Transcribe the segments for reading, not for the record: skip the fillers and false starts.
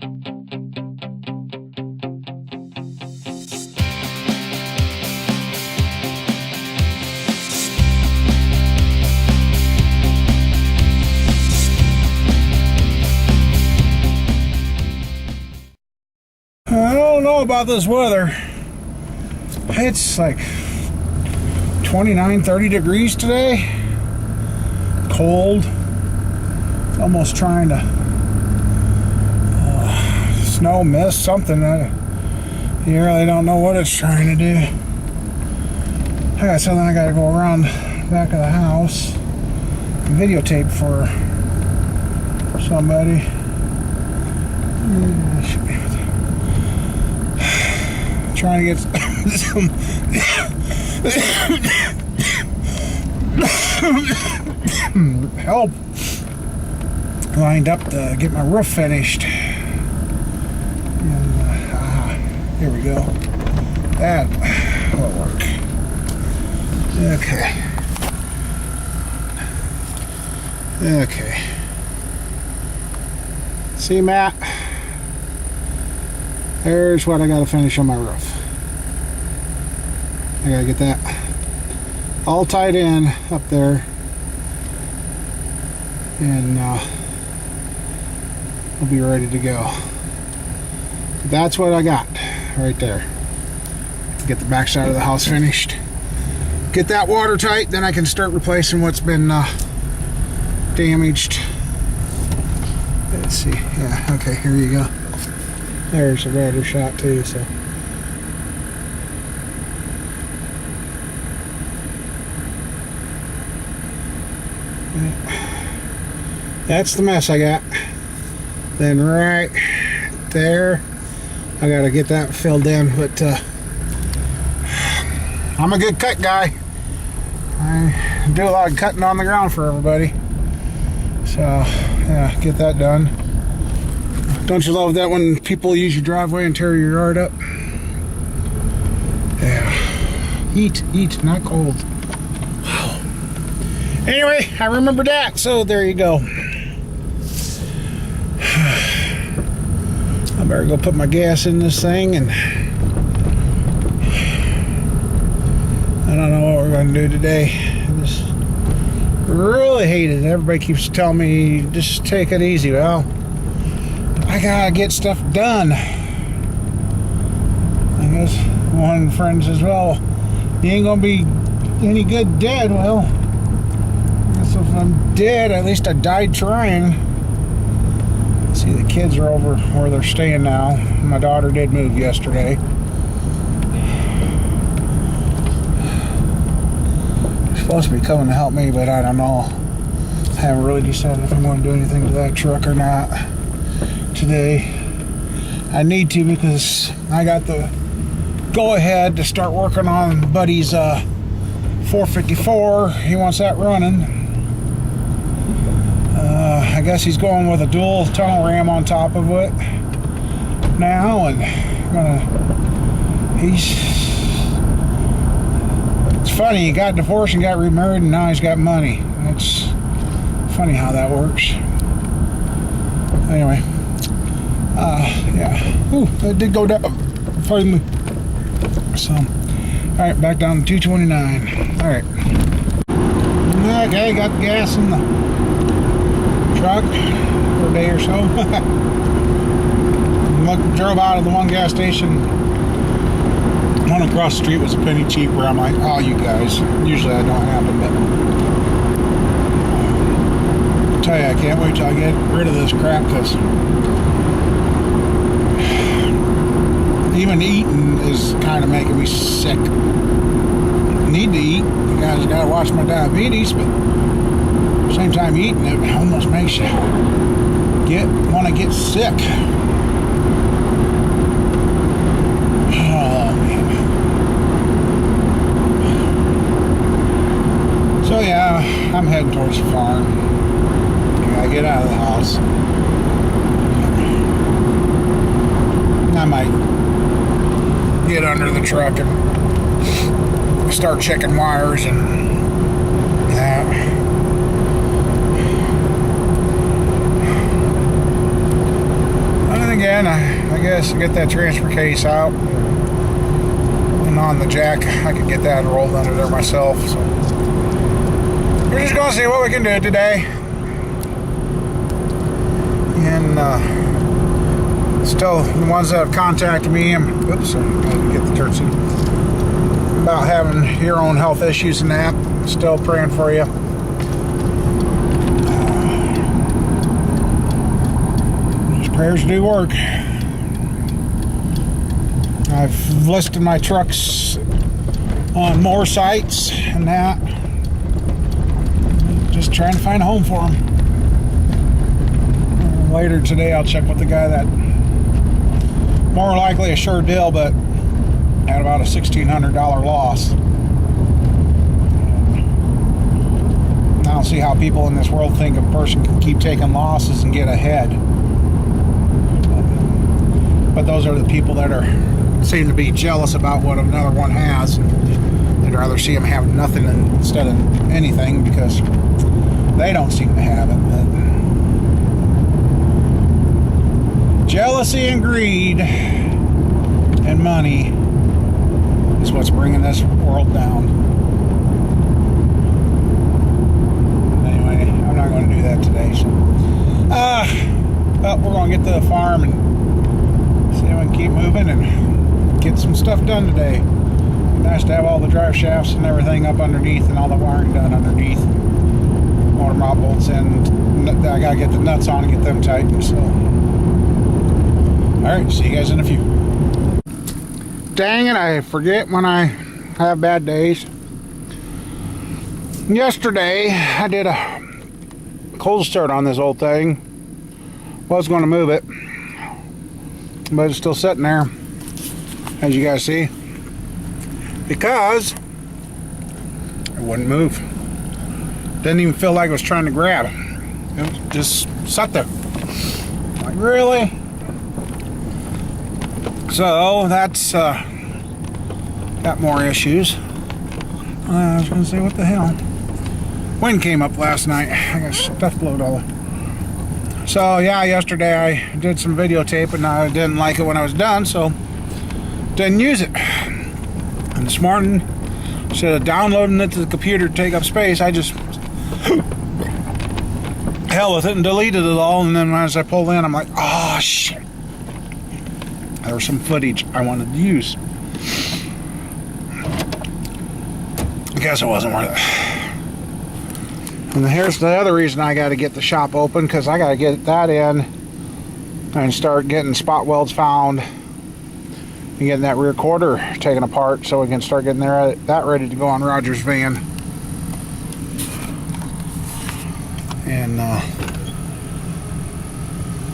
I don't know about this weather. It's like 29, 30 degrees today. Cold. Almost trying to snow, mist, something. You really don't know what it's trying to do. I got something I got to go around the back of the house and videotape for somebody. Should be trying to get some help lined up to get my roof finished. And, here we go. That will work. Okay. Okay. See, Matt? There's what I gotta finish on my roof. I gotta get that all tied in up there, and we'll be ready to go. That's what I got right there. Get the back side of the house finished. Get that watertight, then I can start replacing what's been damaged. Let's see. Yeah, okay, here you go. There's a rotor shot too, so. That's the mess I got. Then right there, I gotta get that filled in, but I'm a good cut guy. I do a lot of cutting on the ground for everybody. So, yeah, get that done. Don't you love that when people use your driveway and tear your yard up? Yeah. Heat, not cold. Wow. Anyway, I remember that, so there you go. I better go put my gas in this thing, and I don't know what we're going to do today. I just really hate it. Everybody keeps telling me, just take it easy. Well, I gotta get stuff done. I guess one friend says, well, you ain't gonna be any good dead. Well, I guess if I'm dead, at least I died trying. See, the kids are over where they're staying now. My daughter did move yesterday. She's supposed to be coming to help me, but I don't know. I haven't really decided if I'm going to do anything to that truck or not today. I need to, because I got the go ahead to start working on Buddy's 454. He wants that running. I guess he's going with a dual tunnel ram on top of it now, and it's funny, he got divorced and got remarried, and now he's got money. It's funny how that works. Anyway, yeah. Ooh, that did go down finally. So, alright, back down to 229. Alright. Okay, got the gas in the truck for a day or so. Drove out of the one gas station. One across the street was a penny cheaper. I'm like, oh, you guys. Usually I don't have them, but I tell you, I can't wait till I get rid of this crap, because even eating is kind of making me sick. Need to eat. You guys gotta watch my diabetes, but at the same time eating it almost makes you want to get sick. Oh man. So yeah, I'm heading towards the farm. I gotta get out of the house. I might get under the truck and start checking wires and that. And again, then I guess get that transfer case out and on the jack. I could get that rolled under there myself. So we're just going to see what we can do today. And still, the ones that have contacted me, oops, I gotta get the turn seat, about having your own health issues and that, still praying for you. These prayers do work. I've listed my trucks on more sites and that. Just trying to find a home for them. Later today I'll check with the guy that, more likely a sure deal, but at about a $1,600 loss. And I don't see how people in this world think a person can keep taking losses and get ahead. But those are the people that seem to be jealous about what another one has. They'd rather see them have nothing instead of anything because they don't seem to have it. But jealousy and greed and money is what's bringing this world down. Anyway, I'm not going to do that today. So, but we're going to get to the farm and see if we can keep moving and get some stuff done today. Nice to have all the drive shafts and everything up underneath and all the wiring done underneath. Motor mount bolts in. I got to get the nuts on and get them tightened. So. Alright, see you guys in a few. Dang it, I forget when I have bad days. Yesterday, I did a cold start on this old thing. Was going to move it, but it's still sitting there, as you guys see, because it wouldn't move. Didn't even feel like it was trying to grab. It was just sat there. Like, really? So that's got more issues. I was gonna say, what the hell? Wind came up last night. I got stuff blowed all over. So yeah, yesterday I did some videotape and I didn't like it when I was done, so didn't use it. And this morning, instead of downloading it to the computer to take up space, I just hell with it and deleted it all. And then as I pulled in, I'm like, oh shit. There was some footage I wanted to use. I guess it wasn't worth it. And here's the other reason I got to get the shop open, because I got to get that in and start getting spot welds found and getting that rear quarter taken apart so we can start getting that ready to go on Roger's van. And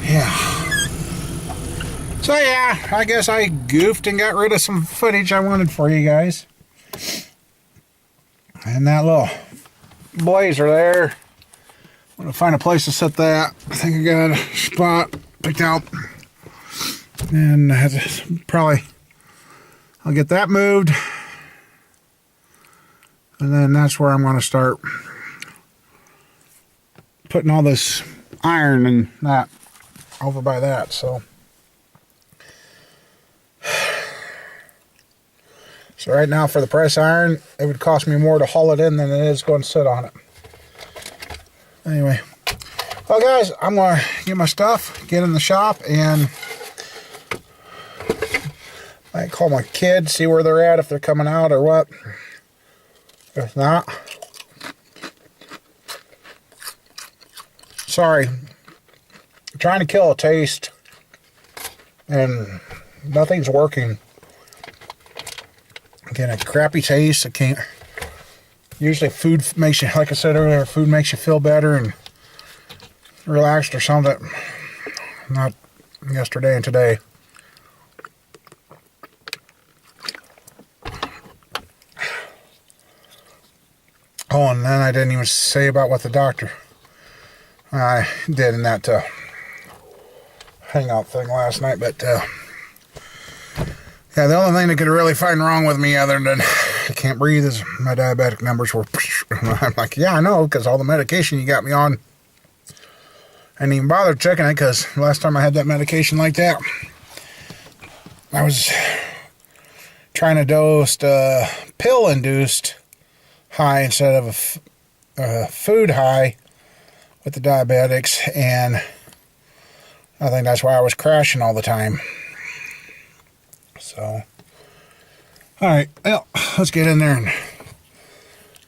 yeah. So yeah, I guess I goofed and got rid of some footage I wanted for you guys. And that little blazer there, I'm gonna find a place to set that. I think I got a spot picked out, and I'll get that moved, and then that's where I'm gonna start putting all this iron and that over by that. So right now, for the press iron, it would cost me more to haul it in than it is going to sit on it. Anyway, well guys, I'm going to get my stuff, get in the shop, and I might call my kids, see where they're at, if they're coming out or what. If not, sorry, I'm trying to kill a taste, and nothing's working. Getting a crappy taste. I can't. Usually food makes you, like I said earlier, food makes you feel better and relaxed or something. Not yesterday and today. Oh, and then I didn't even say about what the doctor I did in that hangout thing last night, but yeah, the only thing they could really find wrong with me other than I can't breathe is my diabetic numbers were, I'm like, yeah, I know, because all the medication you got me on I didn't even bother checking it because last time I had that medication like that, I was trying to dose a pill-induced high instead of a food high with the diabetics, and I think that's why I was crashing all the time. So, alright, well, let's get in there and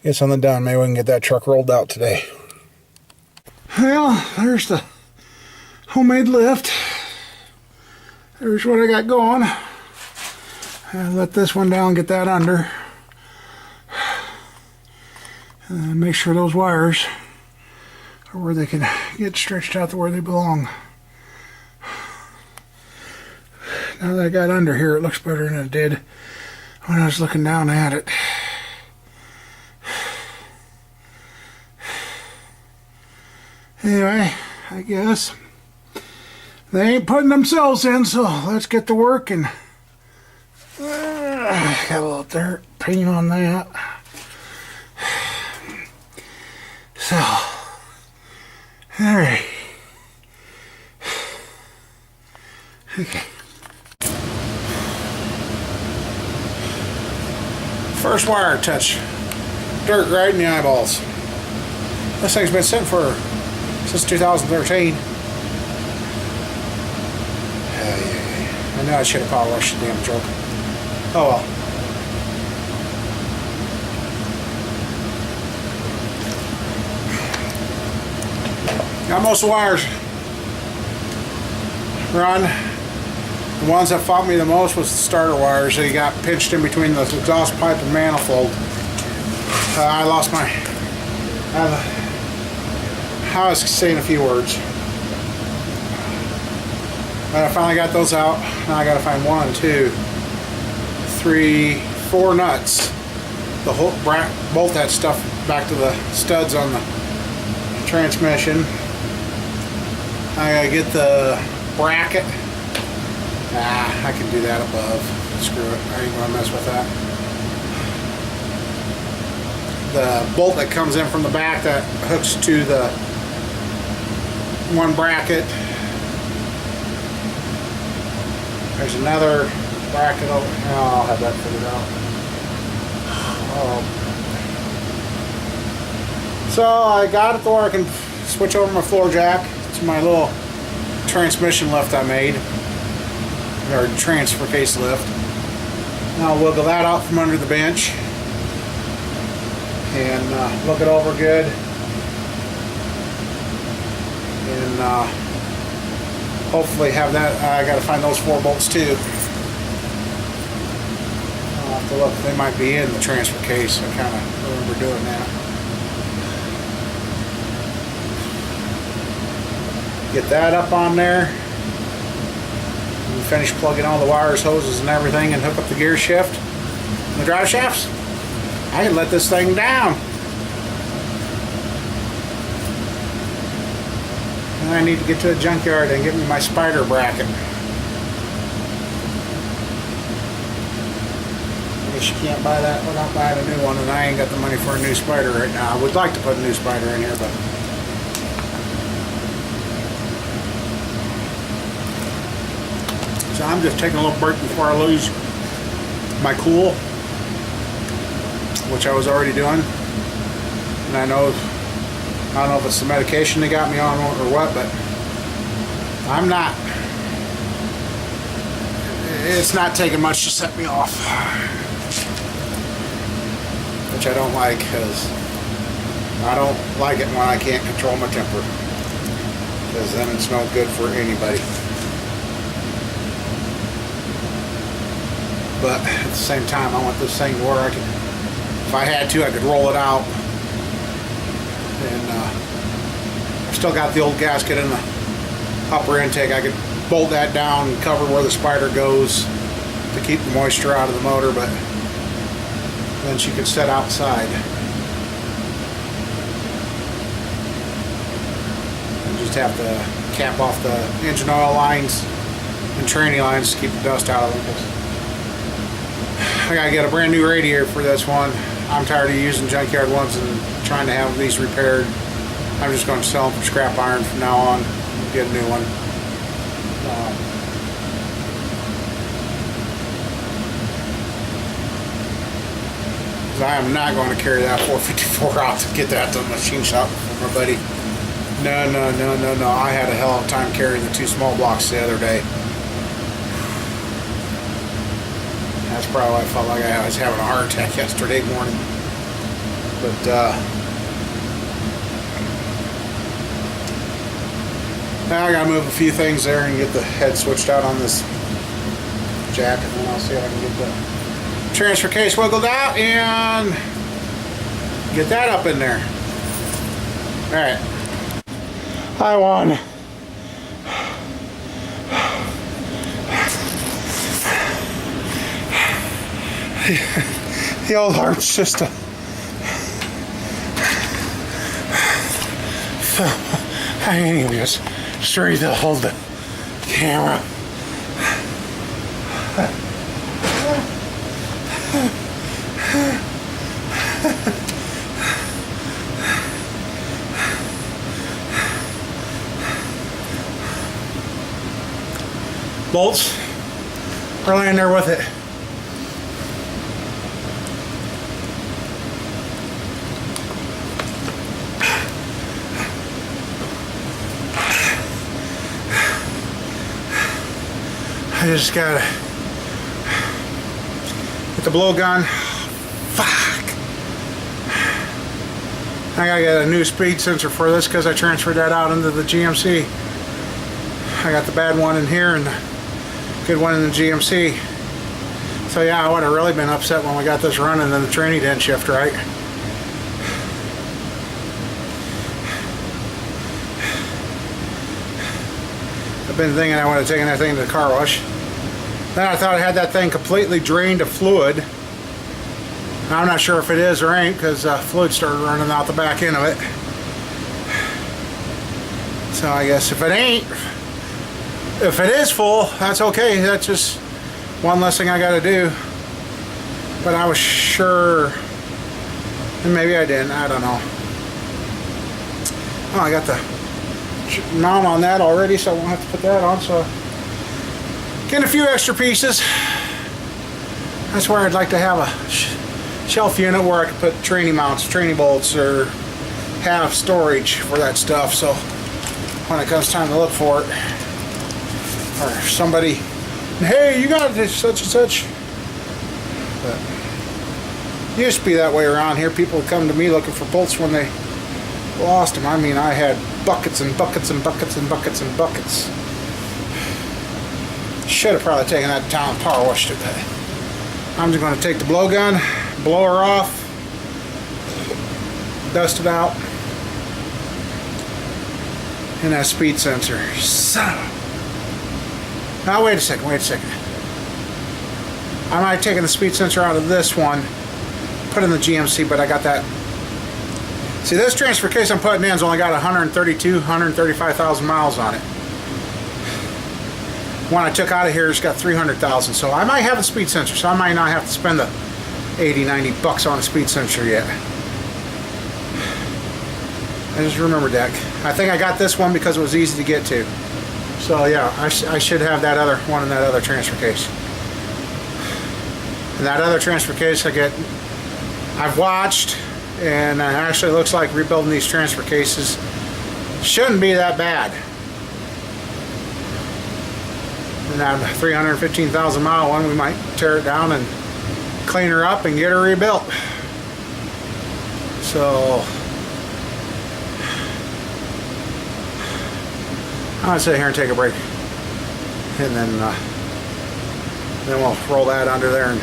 get something done. Maybe we can get that truck rolled out today. Well, there's the homemade lift. There's what I got going. I'll let this one down, get that under. And make sure those wires are where they can get stretched out to where they belong. Now that I got under here, it looks better than it did when I was looking down at it. Anyway, I guess they ain't putting themselves in, so let's get to work. And got a little dirt paint on that. So, alright. Okay. First wire touch dirt right in the eyeballs. This thing's been sitting for since 2013. I know I should have power washed the damn truck. Oh well. Got most of the wires run. The ones that fought me the most was the starter wires. They got pinched in between the exhaust pipe and manifold. I lost my... I was saying a few words. I finally got those out. Now I gotta find 1, 2, 3, 4 nuts. The whole bolt that stuff back to the studs on the transmission. I gotta get the bracket. I can do that above. Screw it. I ain't gonna mess with that. The bolt that comes in from the back that hooks to the one bracket. There's another bracket over. Oh, I'll have that figured out. So I got it to where I can switch over my floor jack to my little transmission lift I made, or transfer case lift. Now I'll wiggle that out from under the bench and look it over good. And hopefully have that. I got to find those 4 bolts too. I'll have to look. They might be in the transfer case. I kind of remember doing that. Get that up on there. And finish plugging all the wires, hoses, and everything, and hook up the gear shift and the drive shafts. I can let this thing down. And I need to get to a junkyard and get me my spider bracket. I guess you can't buy that without buying a new one, and I ain't got the money for a new spider right now. I would like to put a new spider in here, but so I'm just taking a little break before I lose my cool, which I was already doing. And I don't know if it's the medication they got me on or what, but I'm not. It's not taking much to set me off, which I don't like, because I don't like it when I can't control my temper, because then it's no good for anybody. But at the same time, I want this thing to where I can, if I had to, I could roll it out. And I've still got the old gasket in the upper intake. I could bolt that down and cover where the spider goes to keep the moisture out of the motor, but then she could set outside. And just have to cap off the engine oil lines and tranny lines to keep the dust out of them. I gotta get a brand new radiator for this one. I'm tired of using junkyard ones and trying to have these repaired. I'm just going to sell them for scrap iron from now on. get a new one. I am not going to carry that 454 out to get that to the machine shop for my buddy. No. I had a hell of a time carrying the 2 small blocks the other day. That's probably why I felt like I was having a heart attack yesterday morning. But now I gotta move a few things there and get the head switched out on this jack, and then I'll see if I can get the transfer case wiggled out and get that up in there. Alright. I won. The old heart's just a... I ain't even just straight to hold the camera. Bolts are laying there with it. I just gotta get the blowgun. Fuck. I gotta get a new speed sensor for this because I transferred that out into the GMC. I got the bad one in here and the good one in the GMC. So yeah, I would have really been upset when we got this running and the tranny didn't shift right. I've been thinking I would have taken that thing to the car wash. Then I thought I had that thing completely drained of fluid. I'm not sure if it is or ain't because fluid started running out the back end of it. So I guess if it ain't, if it is full, that's okay. That's just one less thing I got to do. But I was sure, and maybe I didn't, I don't know. Oh, I got the mount on that already, so I won't have to put that on. So getting a few extra pieces. That's where I'd like to have a shelf unit where I could put tranny mounts, tranny bolts, or have storage for that stuff. So when it comes time to look for it, or somebody, hey, you got this such and such. But it used to be that way around here. People would come to me looking for bolts when they lost them. I mean, I had buckets and buckets and buckets and buckets and buckets. Should have probably taken that to town and power washed it. I'm just going to take the blowgun, blow her off, dust it out, and that speed sensor. Son of a... Now wait a second. I might have taken the speed sensor out of this one, put it in the GMC, but I got that. See, this transfer case I'm putting in has only got 135,000 miles on it. One I took out of here has got 300,000, so I might have a speed sensor, so I might not have to spend the 80, 90 bucks on a speed sensor yet. I just remembered that. I think I got this one because it was easy to get to. So yeah, I should have that other one in that other transfer case. And that other transfer case I've watched, and it actually looks like rebuilding these transfer cases shouldn't be that bad. And that 315,000 mile one, we might tear it down and clean her up and get her rebuilt. So I'm gonna sit here and take a break, and then we'll roll that under there and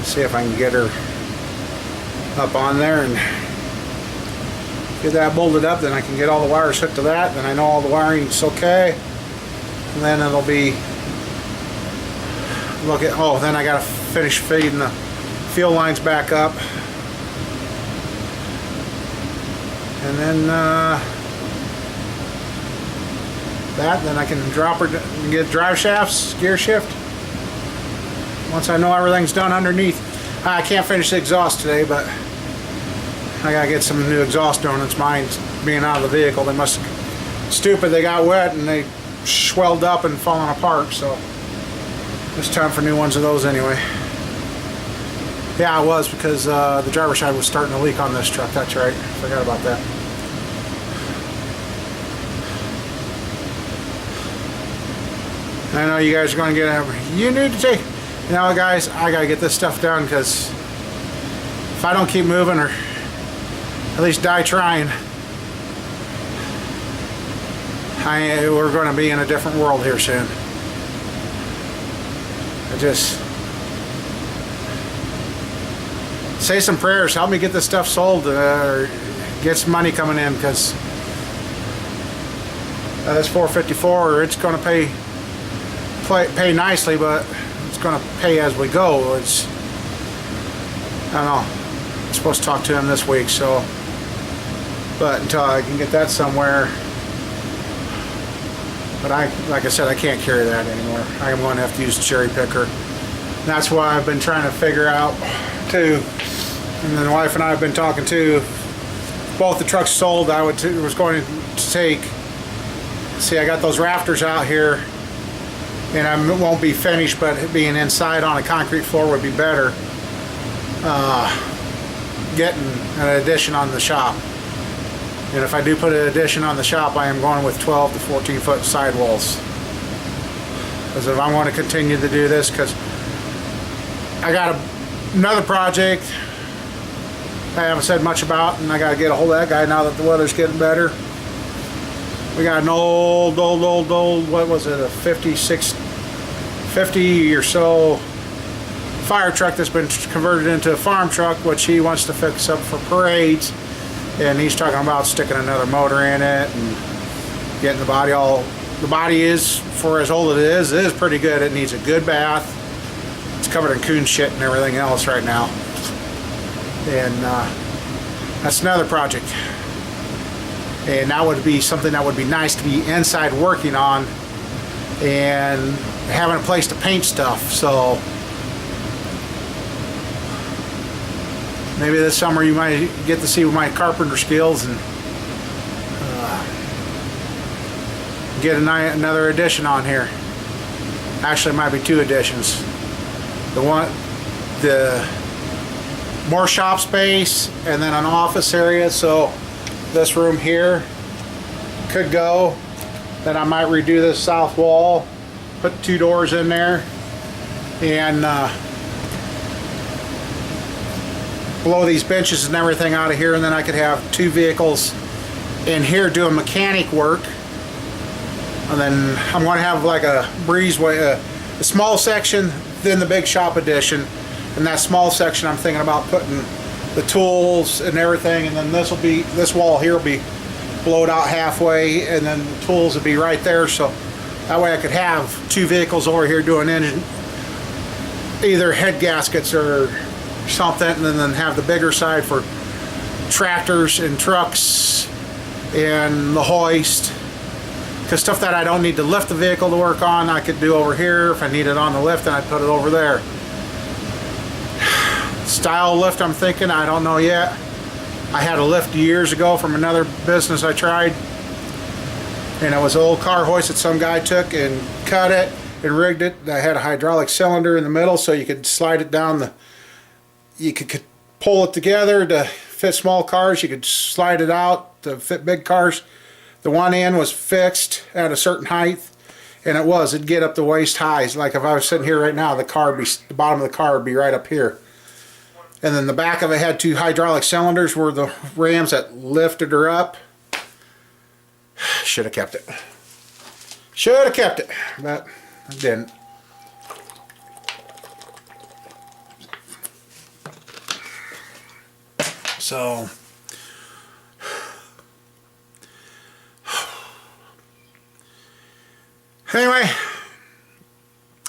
see if I can get her up on there and get that bolted up. Then I can get all the wires hooked to that. Then I know all the wiring's okay. And then it'll be then I gotta finish feeding the field lines back up, and then then I can drop her and get drive shafts, gear shift. Once I know everything's done underneath. I can't finish the exhaust today, but I gotta get some new exhaust donuts. Mine being out of the vehicle, they must have stupid, they got wet and they swelled up and fallen apart, so it's time for new ones of those anyway. Yeah, it was because the driver's side was starting to leak on this truck. That's right. Forgot about that. I know you guys are going to get you need to take. You know, guys, I got to get this stuff done because if I don't keep moving or at least die trying, we're going to be in a different world here soon. I just say some prayers, help me get this stuff sold or get some money coming in, because this 454, it's going to pay nicely, but it's going to pay as we go. It's, I don't know, I'm supposed to talk to him this week, so, but until I can get that somewhere. But like I said, I can't carry that anymore. I'm going to have to use a cherry picker. And that's why I've been trying to figure out too. And then the wife and I have been talking too. Both the trucks sold, I was going to take. See, I got those rafters out here, and I won't be finished, but being inside on a concrete floor would be better. Getting an addition on the shop. And if I do put an addition on the shop, I am going with 12 to 14 foot sidewalls. Because if I want to continue to do this, because I got another project I haven't said much about, and I got to get a hold of that guy now that the weather's getting better. We got an old, what was it, a 50 or so fire truck that's been converted into a farm truck, which he wants to fix up for parades. And he's talking about sticking another motor in it and getting the body all. The body is, for as old as it is pretty good. It needs a good bath. It's covered in coon shit and everything else right now. And that's another project. And that would be something that would be nice to be inside working on and having a place to paint stuff. So maybe this summer you might get to see my carpenter skills and get another addition on here. Actually, it might be two additions. The more shop space and then an office area. So this room here could go. Then I might redo this south wall, put 2 doors in there, and blow these benches and everything out of here, and then I could have 2 vehicles in here doing mechanic work. And then I'm going to have like a breezeway, a small section, then the big shop addition. And that small section I'm thinking about putting the tools and everything, and then this wall here will be blowed out halfway, and then the tools will be right there, so that way I could have 2 vehicles over here doing engine, either head gaskets or something, and then have the bigger side for tractors and trucks and the hoist, because stuff that I don't need to lift the vehicle to work on I could do over here. If I need it on the lift, then I'd put it over there. Style lift I'm thinking, I don't know yet. I had a lift years ago from another business I tried, and it was an old car hoist that some guy took and cut it and rigged it. I had a hydraulic cylinder in the middle, so you could slide it down you could pull it together to fit small cars. You could slide it out to fit big cars. The one end was fixed at a certain height, and it'd get up to waist highs. Like if I was sitting here right now, the bottom of the car would be right up here. And then the back of it had 2 hydraulic cylinders were the rams that lifted her up. Should have kept it. Should have kept it, but I didn't. So anyway,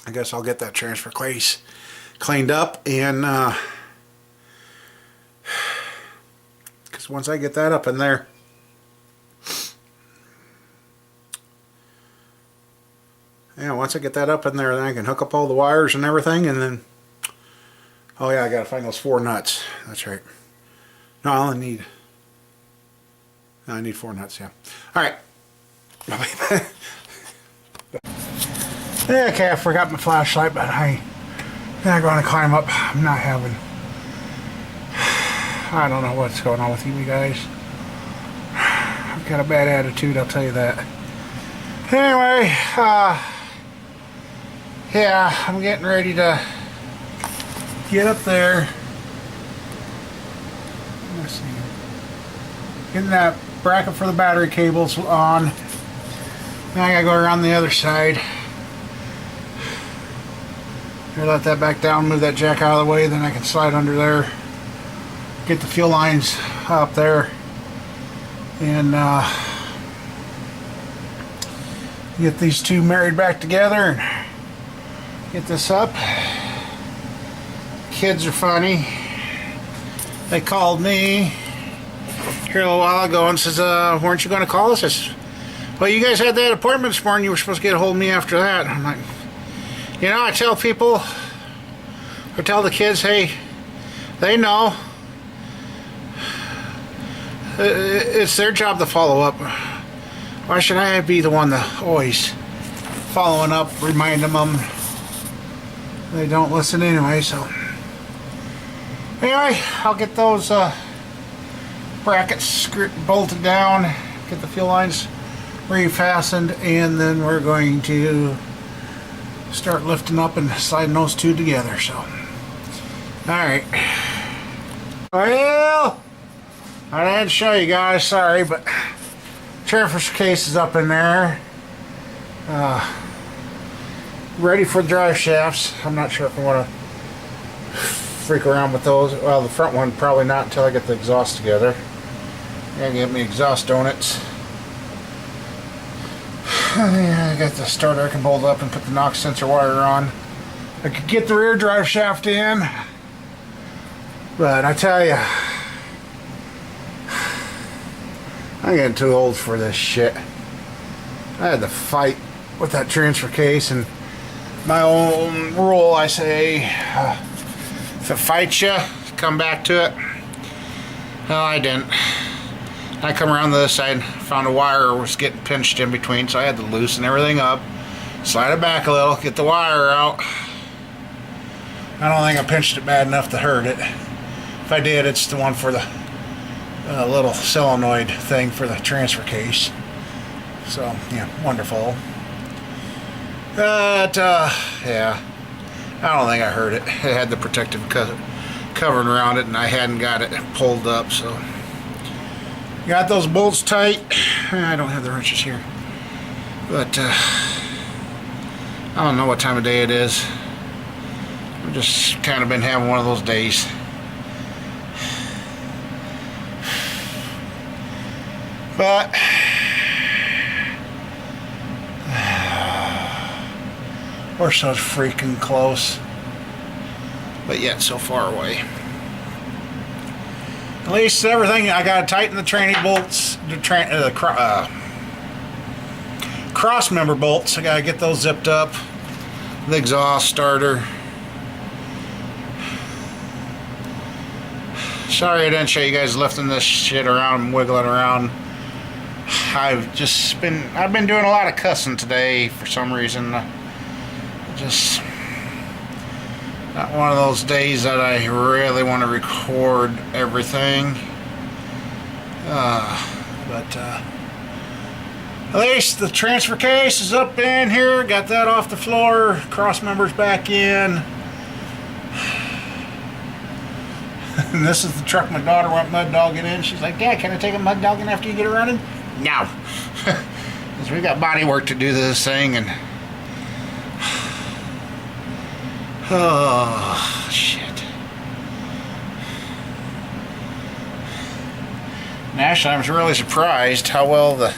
I guess I'll get that transfer case cleaned up, and because once I get that up in there, then I can hook up all the wires and everything, and then, oh yeah, I gotta find those 4 nuts. That's right. No, I need 4 nuts, yeah. Alright. Okay, I forgot my flashlight, but I'm not going to climb up. I'm not having... I don't know what's going on with you guys. I've got a bad attitude, I'll tell you that. Anyway, yeah, I'm getting ready to get up there. Let's see. Getting that bracket for the battery cables on. Now I gotta go around the other side. Here, let that back down, move that jack out of the way, then I can slide under there. Get the fuel lines up there. And get these two married back together and get this up. Kids are funny. They called me here a little while ago and says, weren't you going to call us? I said, well, you guys had that appointment this morning. You were supposed to get a hold of me after that. I'm like, you know, I tell people, or tell the kids, hey, they know. It's their job to follow up. Why should I be the one to always following up, reminding them? They don't listen anyway, so. Anyway, I'll get those brackets bolted down, get the fuel lines refastened, and then we're going to start lifting up and sliding those two together, so. Alright. Well, I didn't show you guys, sorry, but transfer case is up in there. Ready for the drive shafts. I'm not sure if I want to freak around with those. Well, the front one probably not until I get the exhaust together. Gotta get me exhaust donuts. I got the starter I can bolt up and put the knock sensor wire on. I could get the rear drive shaft in, but I tell you, I'm getting too old for this shit. I had to fight with that transfer case, and my own rule, I say, if it fights you, come back to it. Well, I didn't. I come around the other side, found a wire was getting pinched in between, so I had to loosen everything up, slide it back a little, get the wire out. I don't think I pinched it bad enough to hurt it. If I did, it's the one for the little solenoid thing for the transfer case. So, yeah, wonderful. But, yeah, I don't think I hurt it. It had the protective covering around it, and I hadn't got it pulled up, so. Got those bolts tight. I don't have the wrenches here. But, I don't know what time of day it is. I've just kind of been having one of those days. But we're so freaking close, but yet so far away. At least everything, I gotta tighten the tranny bolts, the cross member bolts. I gotta get those zipped up. The exhaust, starter. Sorry I didn't show you guys lifting this shit around and wiggling around. I've been doing a lot of cussing today for some reason. Just not one of those days that I really want to record everything. But at least the transfer case is up in here. Got that off the floor. Cross members back in. And this is the truck my daughter went mud dogging in. She's like, Dad, can I take a mud dogging after you get it running? No. Because we got body work to do to this thing, and oh shit. And actually, I was really surprised how well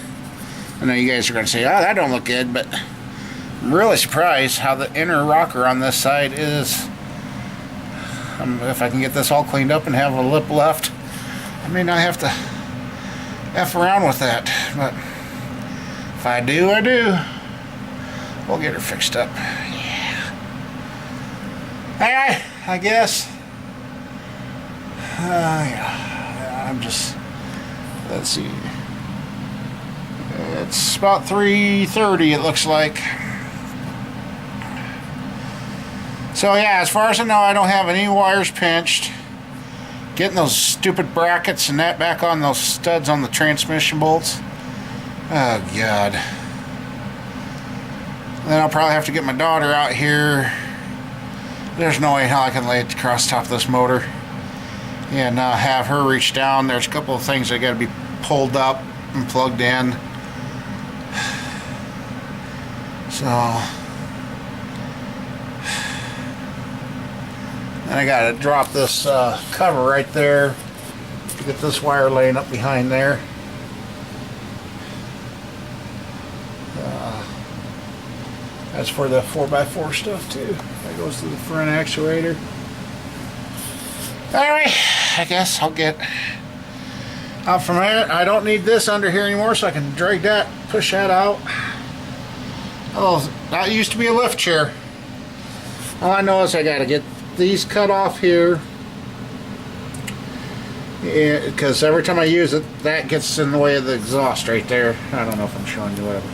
I know you guys are going to say, oh, that don't look good, but I'm really surprised how the inner rocker on this side is. If I can get this all cleaned up and have a lip left, I may not have to F around with that, but if I do, I do. We'll get her fixed up. Yeah. Alright, I guess. Yeah. I'm just, let's see. It's about 3:30, it looks like. So yeah, as far as I know, I don't have any wires pinched. Getting those stupid brackets and that back on those studs on the transmission bolts. Oh God. Then I'll probably have to get my daughter out here. There's no way how I can lay it across top of this motor and have her reach down. There's a couple of things that got to be pulled up and plugged in. So then I got to drop this cover right there to get this wire laying up behind there. That's for the 4x4 stuff too. That goes to the front actuator. Alright, I guess I'll get out from there. I don't need this under here anymore, so I can drag that, push that out. Oh, that used to be a lift chair. All I know is I gotta get these cut off here, because every time I use it, that gets in the way of the exhaust right there. I don't know if I'm showing you whatever.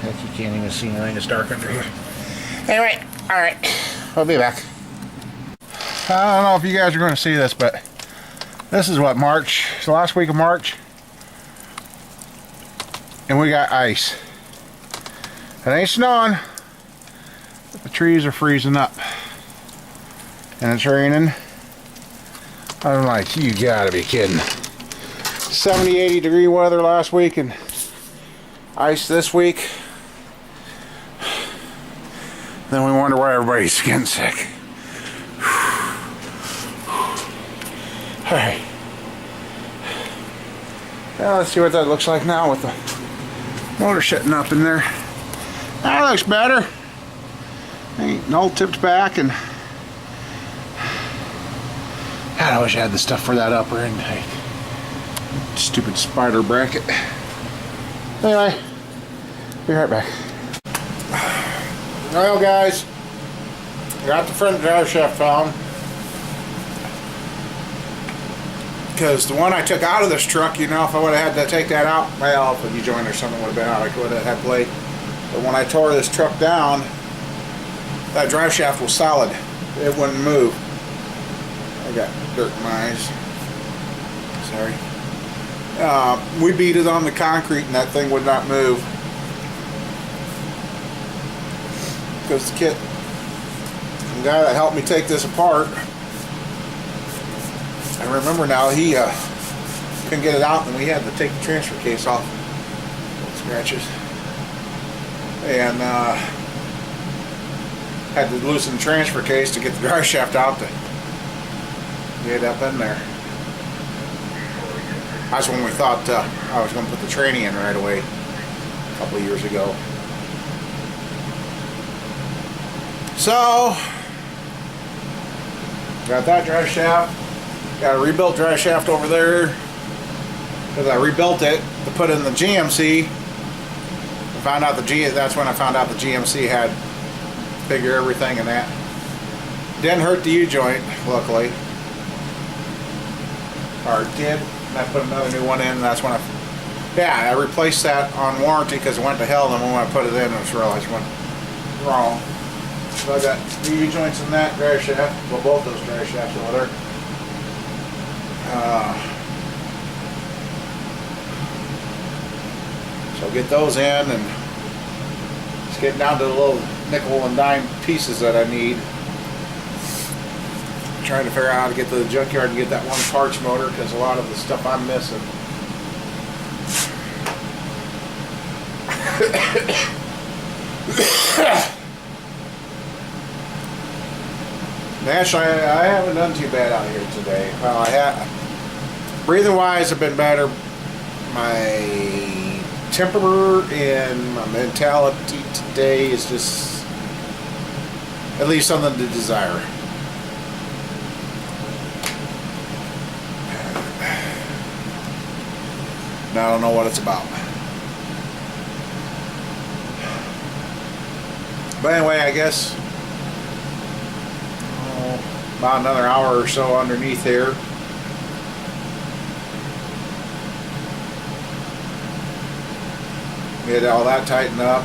Heck, you can't even see anything. It's dark under here. Anyway, alright, I'll be back. I don't know if you guys are going to see this, but this is what, March? It's the last week of March. And we got ice. It ain't snowing, but the trees are freezing up. And it's raining. I'm like, you gotta be kidding. 70, 80 degree weather last week and ice this week. Then we wonder why everybody's skin sick. Alright. Well, let's see what that looks like now with the motor sitting up in there. That looks better. Ain't all tipped back, and God, I wish I had the stuff for that upper end. Stupid spider bracket. Anyway, be right back. Well, guys, got the front drive shaft found. Because the one I took out of this truck, you know, if I would have had to take that out, well, if a U-joint or something would have been out, I would have had plate. But when I tore this truck down, that drive shaft was solid. It wouldn't move. I got dirt in my eyes. Sorry. We beat it on the concrete and that thing would not move. Because the the guy that helped me take this apart, I remember now, he couldn't get it out, and we had to take the transfer case off. Scratches. And had to loosen the transfer case to get the drive shaft out to get up in there. That's when we thought I was going to put the tranny in right away a couple of years ago. So, got that drive shaft. Got a rebuilt drive shaft over there because I rebuilt it to put in the GMC. I found out that's when I found out the GMC had figure everything in that. Didn't hurt the U-joint, luckily. Or it did. And I put another new one in, and that's when I replaced that on warranty because it went to hell, and when I put it in, I just realized it went wrong. So I got new U-joints in that drive shaft. Well, both those drive shafts over there. So I'll get those in, and it's getting down to the little nickel and dime pieces that I need. I'm trying to figure out how to get to the junkyard and get that one parts motor, because a lot of the stuff I'm missing. Actually, I haven't done too bad out here today. Well, I have. Breathing wise, I've been better. My temper and my mentality today is just at least something to desire. And I don't know what it's about. But anyway, I guess about another hour or so underneath here. Get all that tightened up.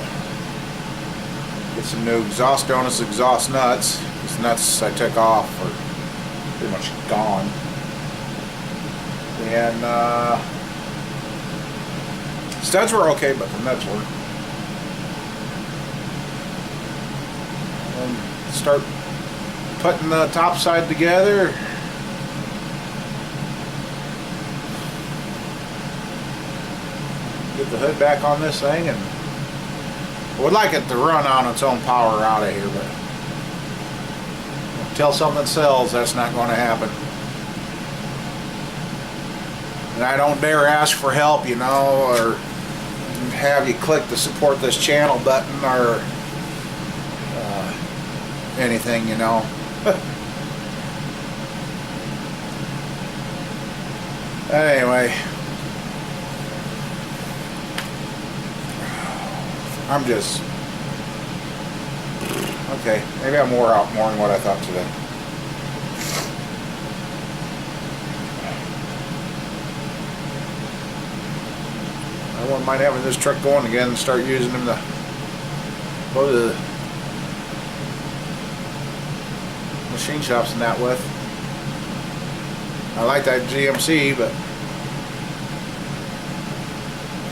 Get some new exhaust donuts, exhaust nuts. These nuts I took off are pretty much gone. And studs were okay, but the nuts were. And start putting the top side together. Get the hood back on this thing, and I would like it to run on its own power out of here, but until something sells, that's not going to happen. And I don't dare ask for help, you know, or have you click the support this channel button or anything, you know. Anyway, I'm just okay. Maybe I'm wore out more than what I thought today. I wouldn't mind having this truck going again and start using them to go to the machine shops and that with. I like that GMC, but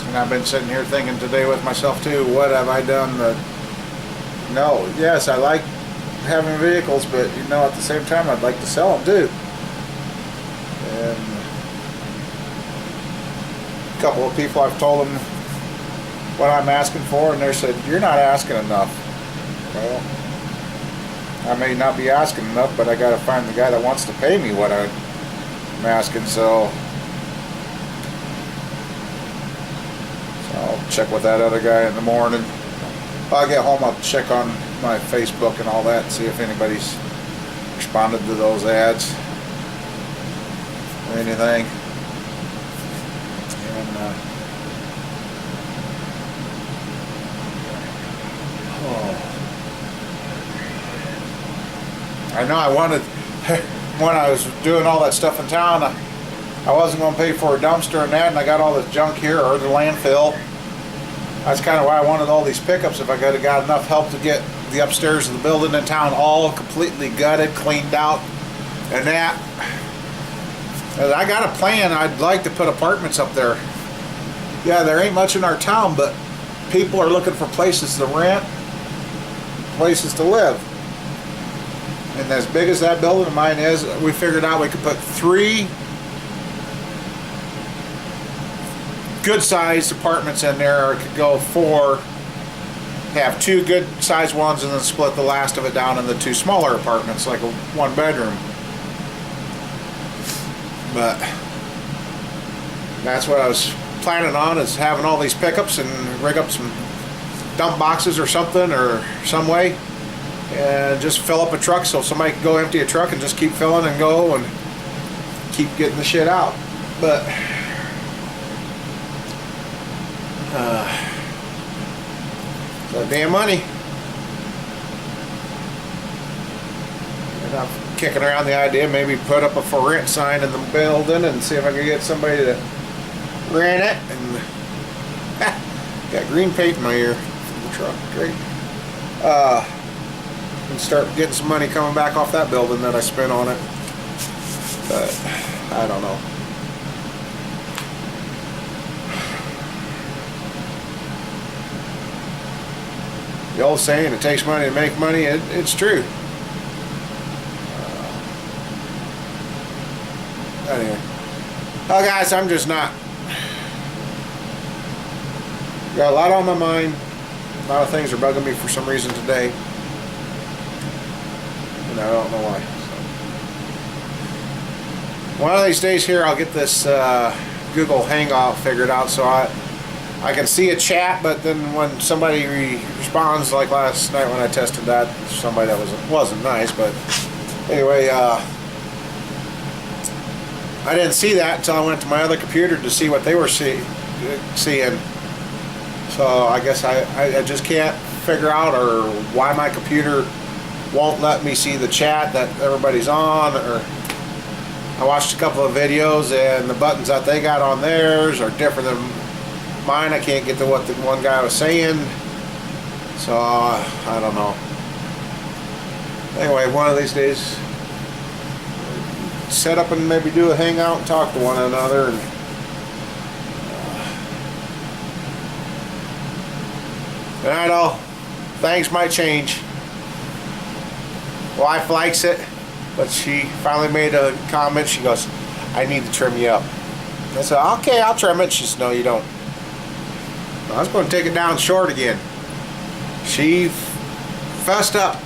and I've been sitting here thinking today with myself too, what have I done that, no, yes, I like having vehicles, but you know, at the same time I'd like to sell them too. And a couple of people, I've told them what I'm asking for, and they said, you're not asking enough. Well, I may not be asking enough, but I got to find the guy that wants to pay me what I'm asking, so I'll check with that other guy in the morning. When I get home, I'll check on my Facebook and all that, see if anybody's responded to those ads or anything. And I know I wanted, when I was doing all that stuff in town, I wasn't going to pay for a dumpster and that, and I got all this junk here, or the landfill. That's kind of why I wanted all these pickups, if I could have got enough help to get the upstairs of the building in town all completely gutted, cleaned out, and that. I got a plan. I'd like to put apartments up there. Yeah, there ain't much in our town, but people are looking for places to rent, places to live. And as big as that building of mine is, we figured out we could put 3 good-sized apartments in there, or it could go 4, have 2 good-sized ones, and then split the last of it down into 2 smaller apartments, like a 1-bedroom. But that's what I was planning on, is having all these pickups and rig up some dump boxes or something, or some way, and just fill up a truck so somebody can go empty a truck and just keep filling and go and keep getting the shit out. But so damn money. And I'm kicking around the idea, maybe put up a for rent sign in the building and see if I can get somebody to rent it. And got green paint in my ear from the truck. Great. And start getting some money coming back off that building that I spent on it. But I don't know. The old saying, it takes money to make money, it's true. Anyway. Oh guys, I'm just not. Got a lot on my mind. A lot of things are bugging me for some reason today. And I don't know why. So. One of these days here, I'll get this Google Hangout figured out so I can see a chat, but then when somebody responds, like last night when I tested that, somebody that wasn't nice, but anyway, I didn't see that until I went to my other computer to see what they were seeing. So I guess I just can't figure out, or why my computer won't let me see the chat that everybody's on. Or I watched a couple of videos and the buttons that they got on theirs are different than mine I can't get to what the one guy was saying. So I don't know. Anyway, one of these days, set up and maybe do a hangout and talk to one another. And I know things might change. Wife likes it, but she finally made a comment. She goes, "I need to trim you up." I said, "Okay, I'll trim it." She said, "No, you don't." I was going to take it down short again. She fessed up.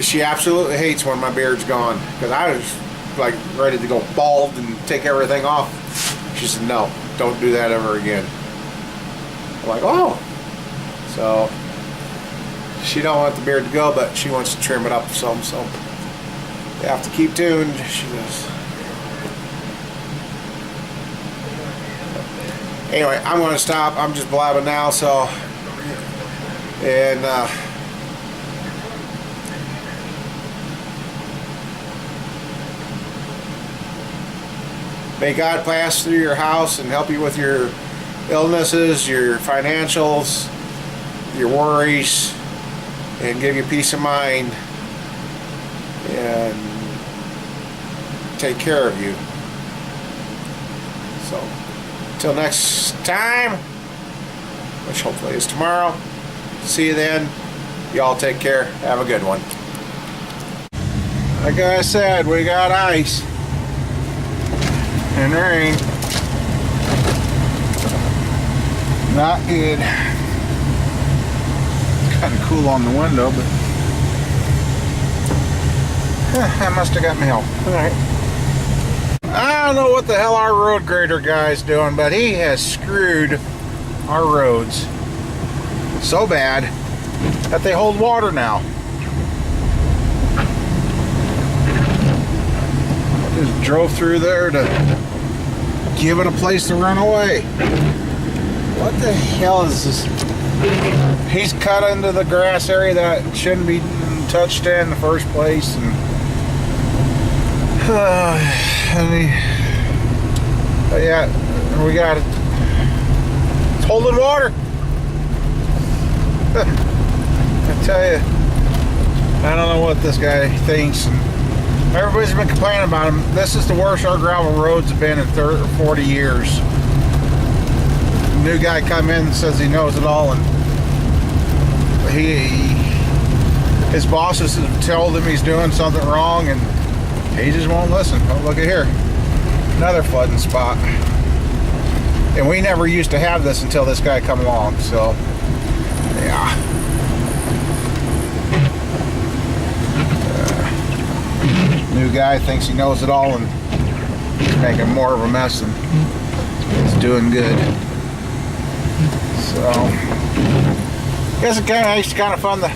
She absolutely hates when my beard's gone, because I was like ready to go bald and take everything off. She said, "No, don't do that ever again." I'm like, "Oh." So she don't want the beard to go, but she wants to trim it up some, so you have to keep tuned. She goes. Anyway, I'm going to stop. I'm just blabbing now, so, and may God pass through your house and help you with your illnesses, your financials, your worries, and give you peace of mind and take care of you. So, until next time, which hopefully is tomorrow, see you then. Y'all take care. Have a good one. Like I said, we got ice and rain. Not good. Kind of cool on the window, but that must have got me help. Alright. I don't know what the hell our road grader guy's doing, but he has screwed our roads so bad that they hold water now. I just drove through there to give it a place to run away. What the hell is this? He's cut into the grass area that shouldn't be touched in the first place, and yeah, we got it. It's holding water. I tell you, I don't know what this guy thinks. And everybody's been complaining about him. This is the worst our gravel roads have been in 30 or 40 years. New guy come in and says he knows it all, and his bosses have told him he's doing something wrong, and he just won't listen. Oh, look at here, another flooding spot. And we never used to have this until this guy come along. So yeah, new guy thinks he knows it all, and he's making more of a mess than he's doing good. So, guess it it's kind of fun to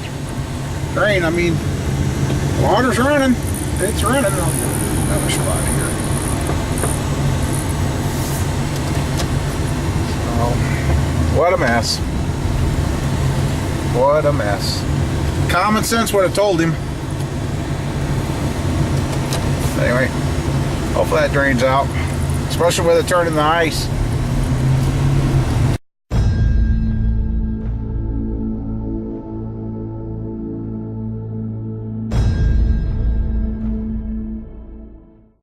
rain. I mean, water's running. It's running. Another spot here. So, what a mess. What a mess. Common sense would have told him. Anyway, hopefully that drains out. Especially with it turning the ice.